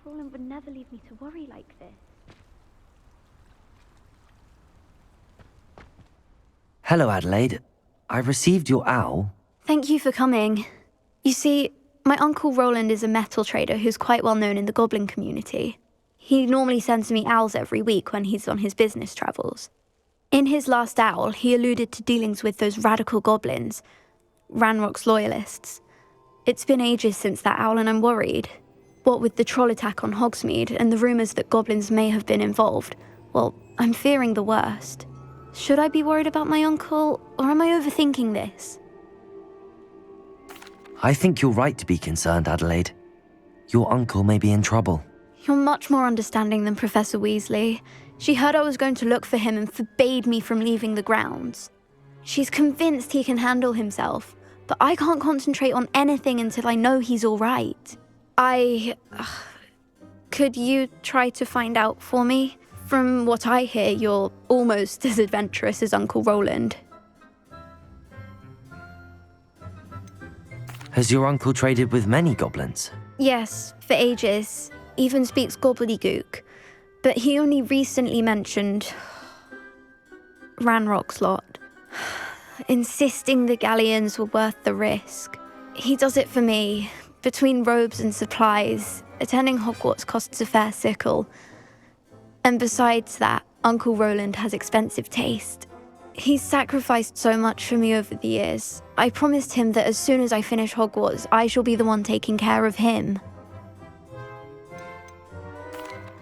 Roland would never leave me to worry like this. Hello, Adelaide. I received your owl. Thank you for coming. You see, my uncle Roland is a metal trader who's quite well known in the goblin community. He normally sends me owls every week when he's on his business travels. In his last owl, he alluded to dealings with those radical goblins, Ranrock's loyalists. It's been ages since that owl and I'm worried. What with the troll attack on Hogsmeade and the rumours that goblins may have been involved, well, I'm fearing the worst. Should I be worried about my uncle, or am I overthinking this? I think you're right to be concerned, Adelaide. Your uncle may be in trouble. You're much more understanding than Professor Weasley. She heard I was going to look for him and forbade me from leaving the grounds. She's convinced he can handle himself, but I can't concentrate on anything until I know he's all right. Could you try to find out for me? From what I hear, you're almost as adventurous as Uncle Roland. Has your uncle traded with many goblins? Yes, for ages. Even speaks gobbledygook. But he only recently mentioned Ranrock's lot, insisting the galleons were worth the risk. He does it for me. Between robes and supplies, attending Hogwarts costs a fair sickle. And besides that, Uncle Roland has expensive taste. He's sacrificed so much for me over the years. I promised him that as soon as I finish Hogwarts, I shall be the one taking care of him.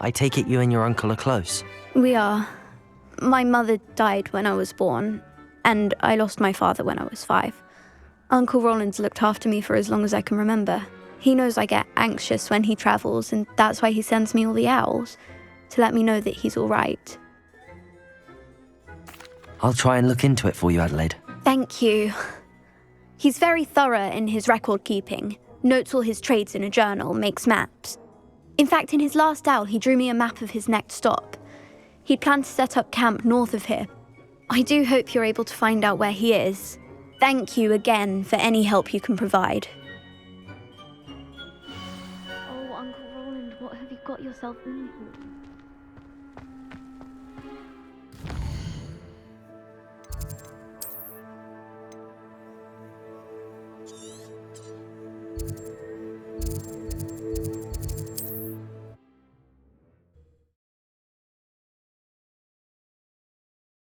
I take it you and your uncle are close. We are. My mother died when I was born, and I lost my father when I was 5. Uncle Roland's looked after me for as long as I can remember. He knows I get anxious when he travels, and that's why he sends me all the owls, to let me know that he's all right. I'll try and look into it for you, Adelaide. Thank you. He's very thorough in his record keeping, notes all his trades in a journal, makes maps. In fact, in his last owl, he drew me a map of his next stop. He'd planned to set up camp north of here. I do hope you're able to find out where he is. Thank you again for any help you can provide. Oh, Uncle Roland, what have you got yourself into?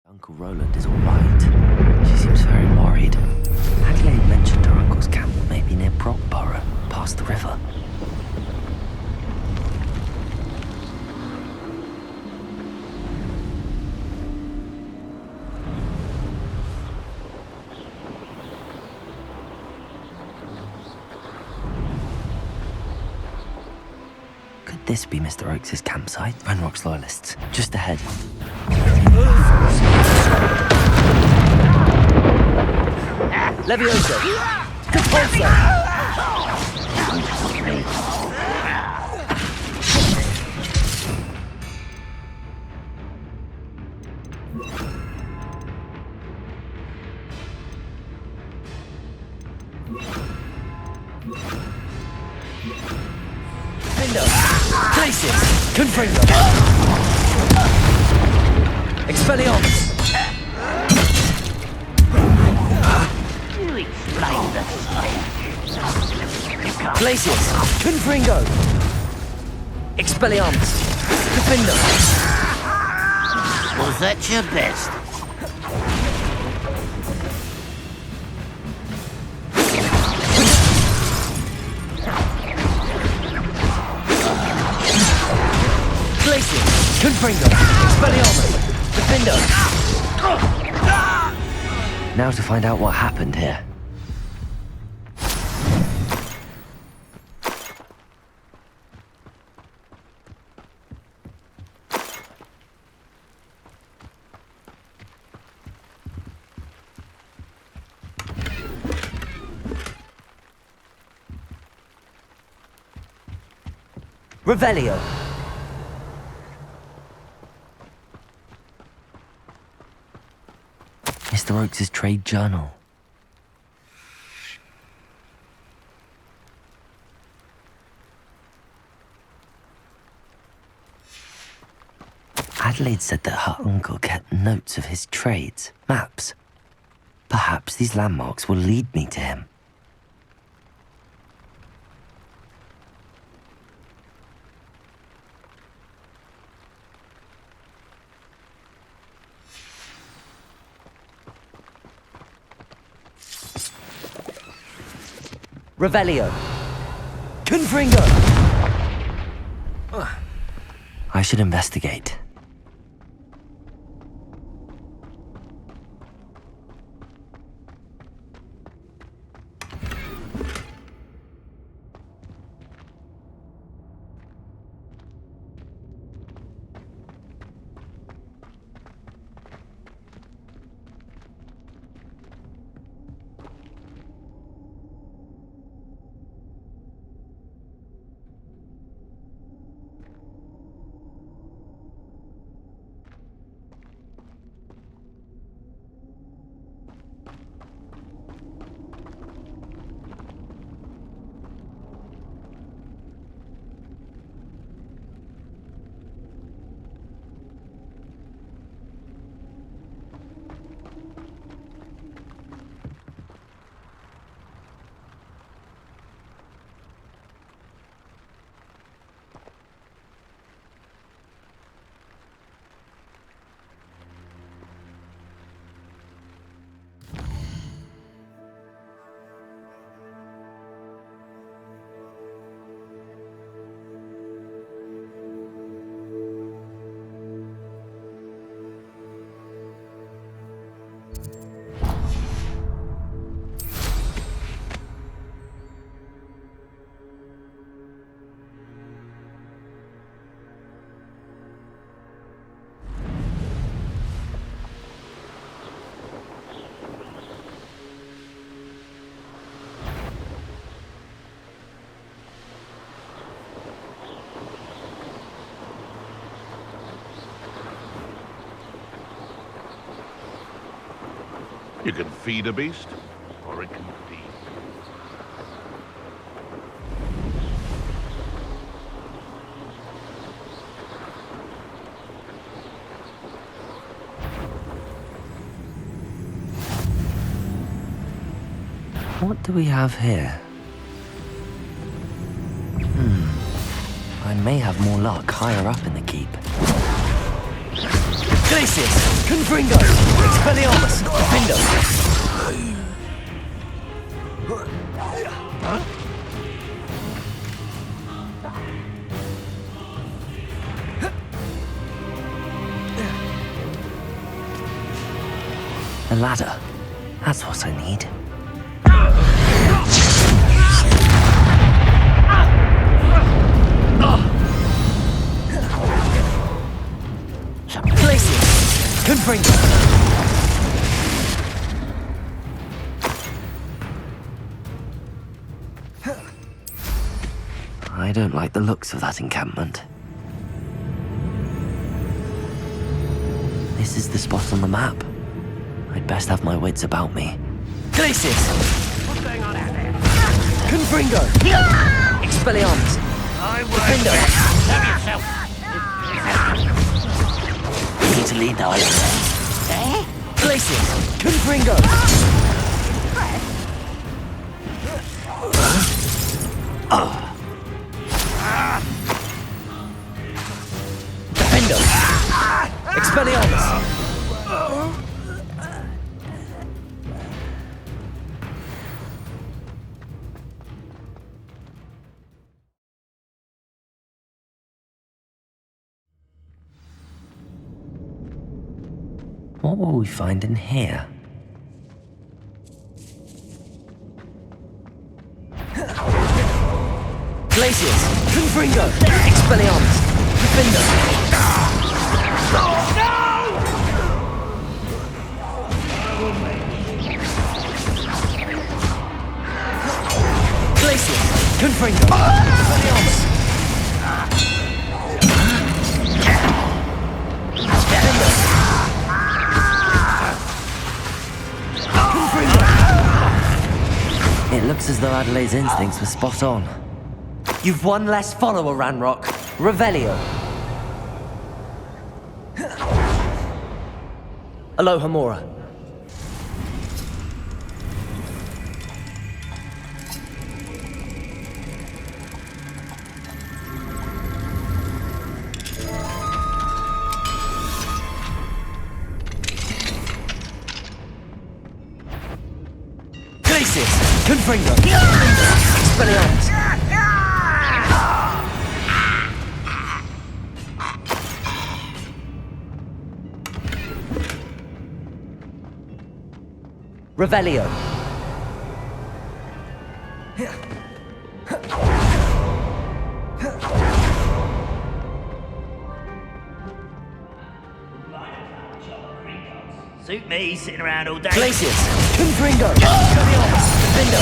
Uncle Roland is all right. She seems very worried. Adelaide mentioned her uncle's camp may be near Brockborough, past the river. Could this be Mr. Oakes' campsite? Ranrock's loyalists, just ahead. Levioso! Repulsor! Window! Places! Confringo! Expelliarmus! Glacius! Confringo! Expelliarmus! Defendo! Was that your best? Glacius! Confringo! Expelliarmus! Defendo! Now to find out what happened here. Revelio. Mr. Oakes' trade journal. Adelaide said that her uncle kept notes of his trades, maps. Perhaps these landmarks will lead me to him. Revelio. Confringo! I should investigate. You can feed a beast, or it can feed. What do we have here? I may have more luck higher up in the keep. Glacius! Confringo! Expelliarmus! Defendo! A ladder. That's what I need. Glacius! Confringo! I don't like the looks of that encampment. This is the spot on the map. I'd best have my wits about me. Glacius! What's going on out there? Confringo! Expelliarmus! Defendo! You need to lead now. Glacius! Confringo! Defendo! Expelliarmus! What will we find in here? Glacius! Confringo! Expelliarmus! Defendo! Glacius! Confringo! Expelliarmus! Defendo! It looks as though Adelaide's instincts were spot on. You've one less follower, Ranrock. Revelio. Aloha Mora. Glacius! Confringo! Expelliarmus! Revelio. Suit me, sitting around all day. Glacius! Confringo! Expelliarmus! Defendo!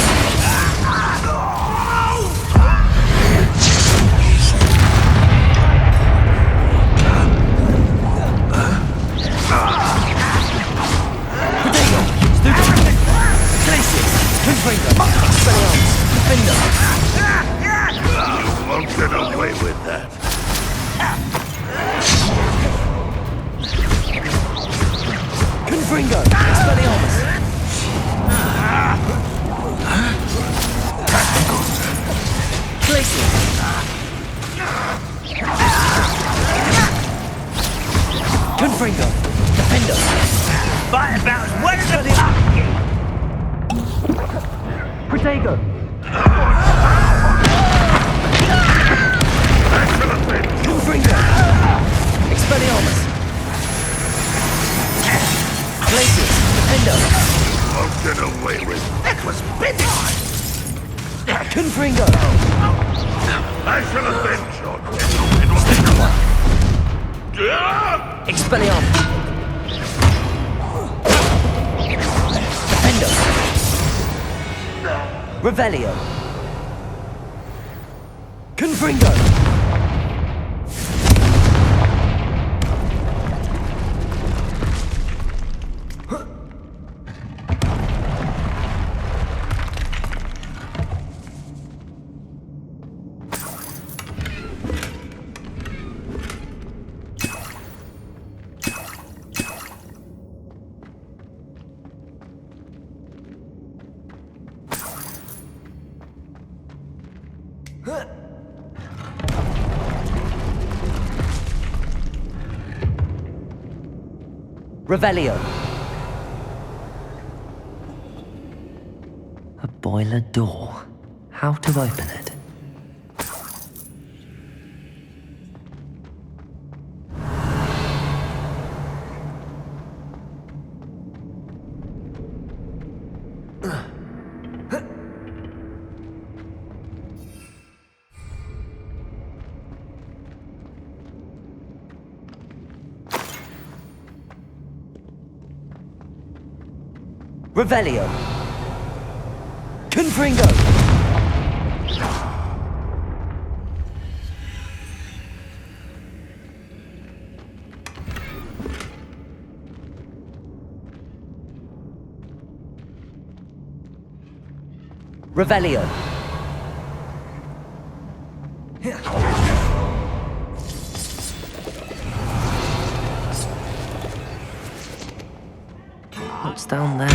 Protego! Stupid! Glacius! Confringo! Expelliarmus! Defendo! You won't get away with that. Confringo! Expelliarmus! Glacius! Confringo! Defendo! Fight about as well as a pumpkin. Protego! Confringo! Expelliarmus! Glacius! Defendo! Won't get away with That was bedtime. Confringo! I shall avenge your death. It will be Expelliarmus! Defendo! Revelio! Confringo! Revelio! A boiler door. How to open it? Revelio! Confringo! Revelio! What's down there?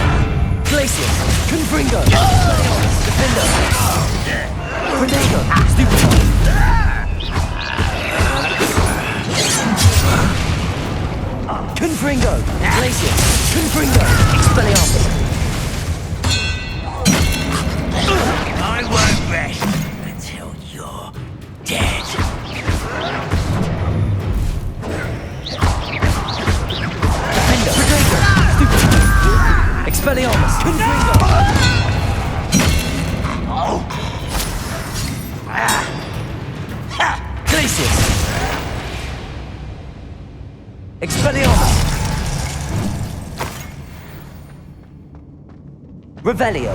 Glacius! Confringo! Defendo! Protego! Stupid! Confringo! Glacius! Confringo! Expelliarmus! I won't rest until you're dead. Defendo! Protego! Stupid! Expelliarmus! Confringo! Glacius! Expelliarmus! Revelio!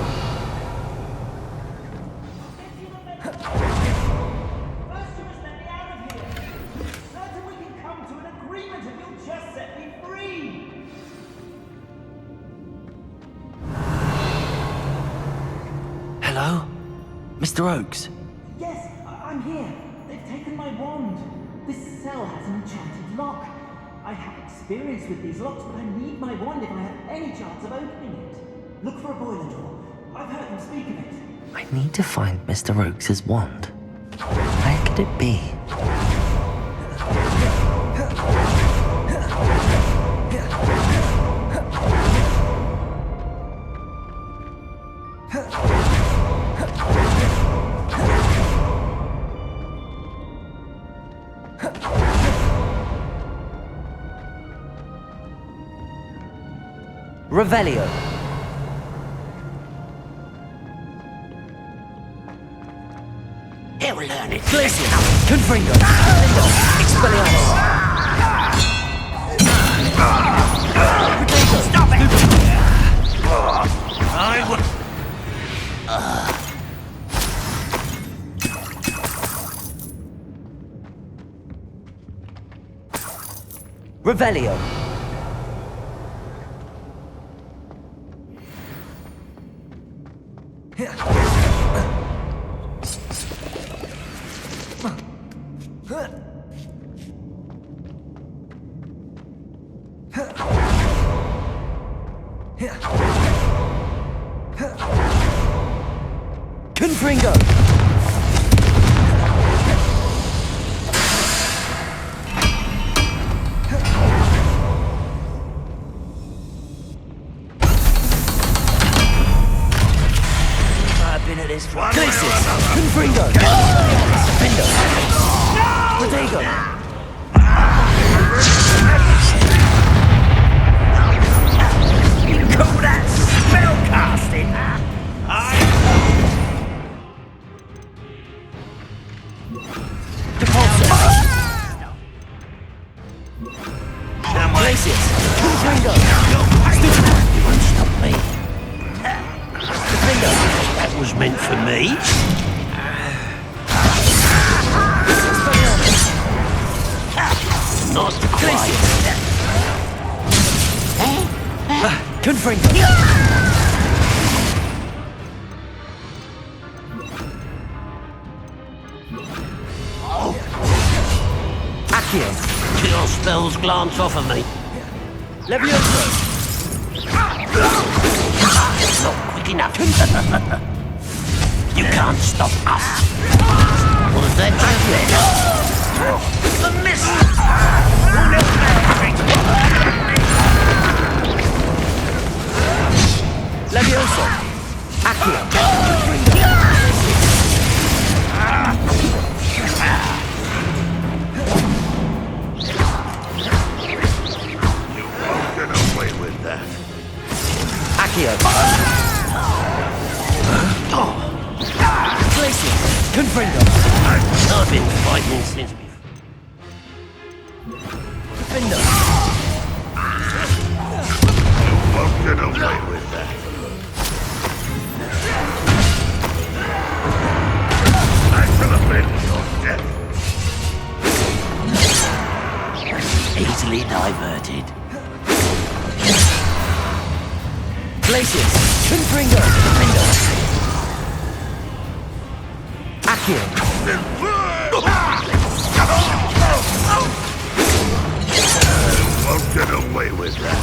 Hello? Mr. Oakes? Yes, I'm here. They've taken my wand. This cell has an enchanted lock. I have experience with these locks, but I need my wand if I have any chance of opening it. Look for a boiler door. I've heard them speak of it. I need to find Mr. Oakes's wand. Where could it be? Revelio. He'll learn it. Glacius. Confringo. Lindo. Expelliarmus. Stop it! I will. Revelio. Confringo. I've been at this for Glacius. Confringo. Defendo. Protego. You call that spell casting? Glacius. Confringo. You won't stop me. Defendo. That was meant for me. Not quite. Confringo. Accio. Your spells glance off of me. Levioso. Not quick enough. You can't stop us. Was that you then? The miss! Levioso. Accio. You won't get away with that. Accio. Glacius. Confringo. I've been fighting since before. Defendo. You won't get away with that. I shall avenge your death. Easily diverted. Glacius. Confringo. Defendo. Accio. You won't get away with that.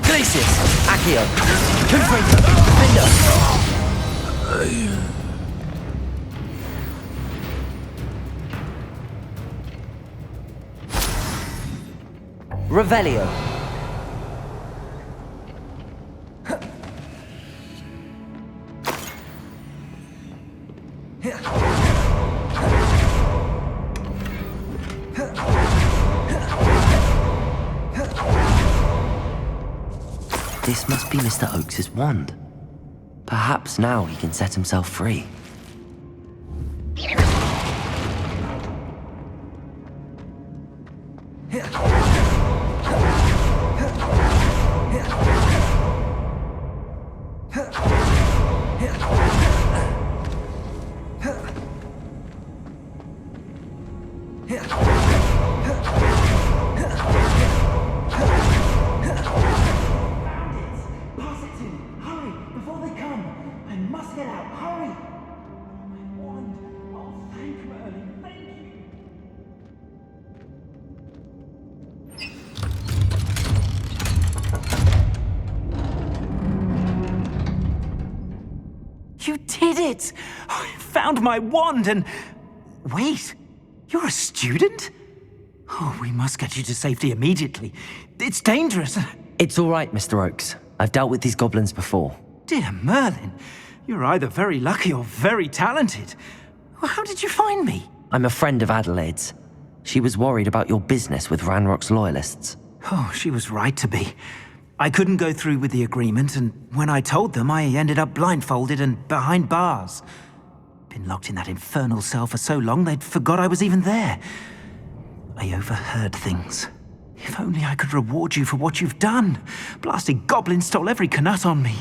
Glacius. Accio. Confringo. Defendo. Revelio. This must be Mr. Oakes's wand. Perhaps now he can set himself free. Pass it to me. Hurry, before they come. I must get out. Hurry. My wand. Oh, thank Merlin. Thank you. it! I found my wand and... Wait, you're a student? Oh, we must get you to safety immediately. It's dangerous. It's all right, Mr. Oakes. I've dealt with these goblins before. Dear Merlin, you're either very lucky or very talented. Well, how did you find me? I'm a friend of Adelaide's. She was worried about your business with Ranrock's loyalists. Oh, she was right to be. I couldn't go through with the agreement, and when I told them, I ended up blindfolded and behind bars. Been locked in that infernal cell for so long, they'd forgot I was even there. I overheard things. If only I could reward you for what you've done. Blasted goblin stole every canut on me.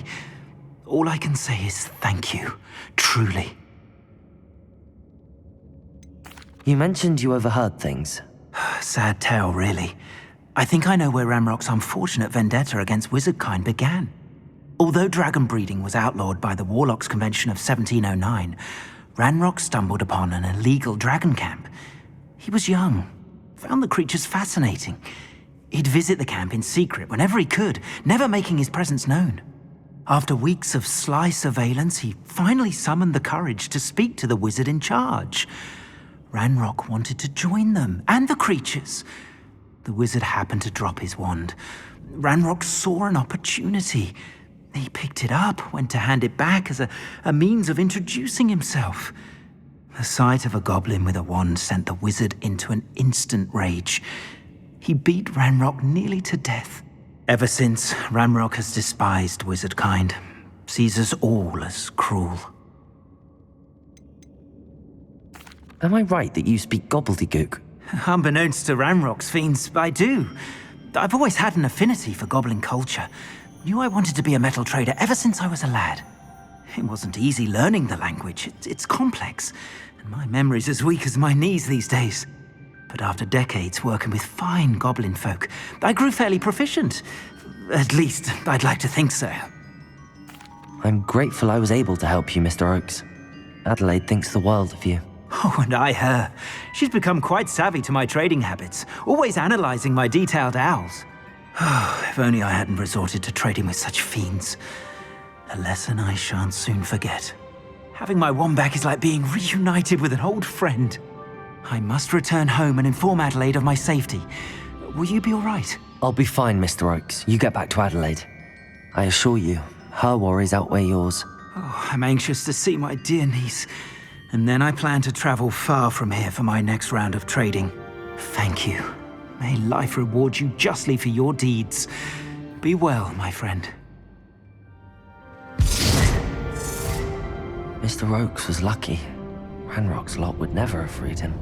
All I can say is thank you, truly. You mentioned you overheard things. Sad tale, really. I think I know where Ranrock's unfortunate vendetta against wizardkind began. Although dragon breeding was outlawed by the Warlocks Convention of 1709, Ranrock stumbled upon an illegal dragon camp. He was young, found the creatures fascinating. He'd visit the camp in secret whenever he could, never making his presence known. After weeks of sly surveillance, he finally summoned the courage to speak to the wizard in charge. Ranrock wanted to join them, and the creatures. The wizard happened to drop his wand. Ranrock saw an opportunity. He picked it up, went to hand it back as a means of introducing himself. The sight of a goblin with a wand sent the wizard into an instant rage. He beat Ranrock nearly to death. Ever since, Ranrock has despised wizardkind, sees us all as cruel. Am I right that you speak gobbledygook? Unbeknownst to Ranrock's fiends, I do. I've always had an affinity for goblin culture. Knew I wanted to be a metal trader ever since I was a lad. It wasn't easy learning the language. It's complex, and my memory's as weak as my knees these days. But after decades working with fine goblin folk, I grew fairly proficient. At least, I'd like to think so. I'm grateful I was able to help you, Mr. Oakes. Adelaide thinks the world of you. Oh, and I her. She's become quite savvy to my trading habits, always analyzing my detailed owls. Oh, if only I hadn't resorted to trading with such fiends. A lesson I shan't soon forget. Having my wand back is like being reunited with an old friend. I must return home and inform Adelaide of my safety. Will you be all right? I'll be fine, Mr. Oakes. You get back to Adelaide. I assure you, her worries outweigh yours. Oh, I'm anxious to see my dear niece. And then I plan to travel far from here for my next round of trading. Thank you. May life reward you justly for your deeds. Be well, my friend. Mr. Oakes was lucky. Ranrock's lot would never have freed him.